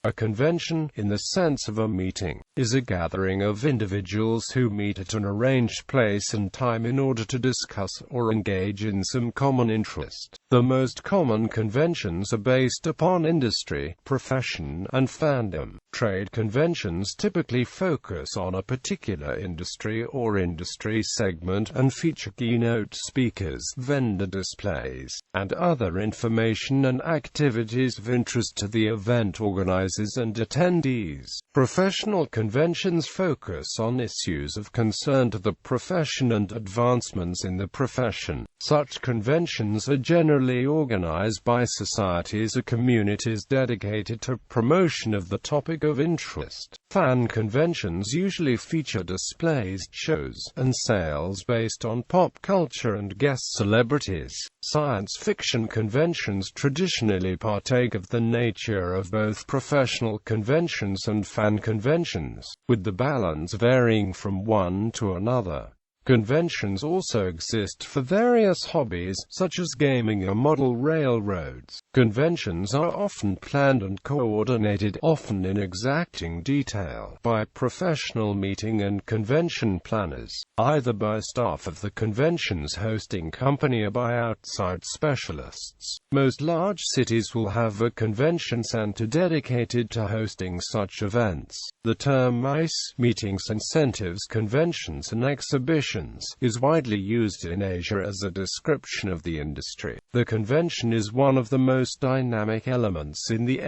A convention, in the sense of a meeting, is a gathering of individuals who meet at an arranged place and time in order to discuss or engage in some common interest. The most common conventions are based upon industry, profession, and fandom. Trade conventions typically focus on a particular industry or industry segment and feature keynote speakers, vendor displays, and other information and activities of interest to the event organizers and attendees. Professional conventions focus on issues of concern to the profession and advancements in the profession. Such conventions are generally organized by societies or communities dedicated to promotion of the topic of interest. Fan conventions usually feature displays, shows, and sales based on pop culture and guest celebrities. Science fiction conventions traditionally partake of the nature of both professional conventions and fan conventions, with the balance varying from one to another. Conventions also exist for various hobbies, such as gaming or model railroads. Conventions are often planned and coordinated, often in exacting detail, by professional meeting and convention planners, either by staff of the convention's hosting company or by outside specialists. Most large cities will have a convention center dedicated to hosting such events. The term MICE, Meetings, Incentives, Conventions and Exhibitions, is widely used in Asia as a description of the industry. The convention is one of the most dynamic elements in the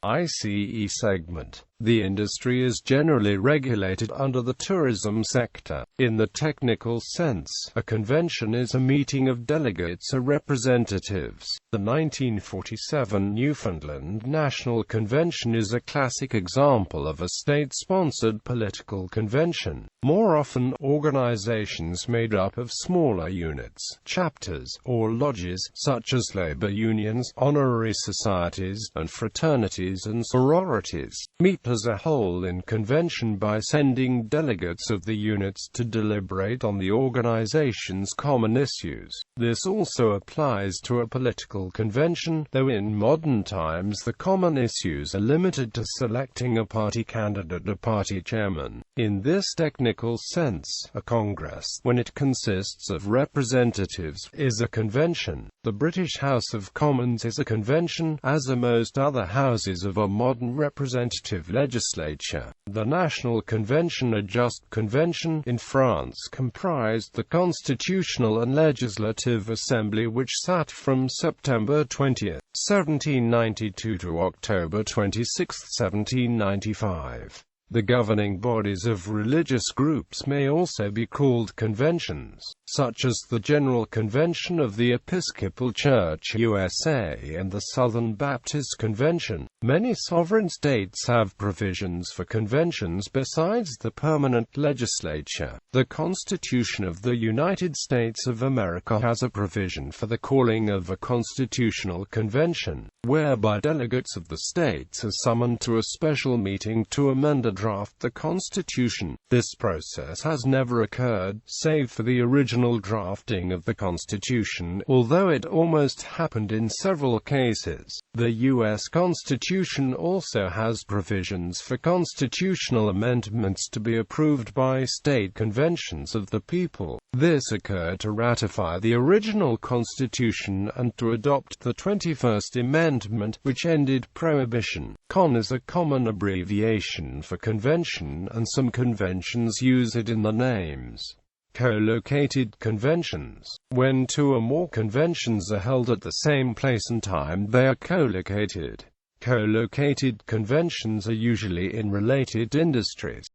MICE segment. The industry is generally regulated under the tourism sector. In the technical sense, a convention is a meeting of delegates or representatives. The 1947 Newfoundland National Convention is a classic example of a state-sponsored political convention. More often, organizations made up of smaller units, chapters, or lodges, such as labor unions, honorary societies, and fraternities and sororities, meet as a whole in convention by sending delegates of the units to deliberate on the organization's common issues. This also applies to a political convention, though in modern times the common issues are limited to selecting a party candidate or party chairman. In this technical sense, a Congress, when it consists of representatives, is a convention. The British House of Commons is a convention, as are most other houses of a modern representative legislature. The National Convention, a just convention, in France comprised the Constitutional and Legislative Assembly, which sat from September 20, 1792 to October 26, 1795. The governing bodies of religious groups may also be called conventions, such as the General Convention of the Episcopal Church USA and the Southern Baptist Convention. Many sovereign states have provisions for conventions besides the permanent legislature. The Constitution of the United States of America has a provision for the calling of a constitutional convention, whereby delegates of the states are summoned to a special meeting to amend a draft the Constitution. This process has never occurred, save for the original drafting of the Constitution, although it almost happened in several cases. The U.S. Constitution also has provisions for constitutional amendments to be approved by state conventions of the people. This occurred to ratify the original Constitution and to adopt the 21st Amendment, which ended Prohibition. CON is a common abbreviation for convention, and some conventions use it in the names. Co-located conventions. When two or more conventions are held at the same place and time, they are co-located. Co-located conventions are usually in related industries.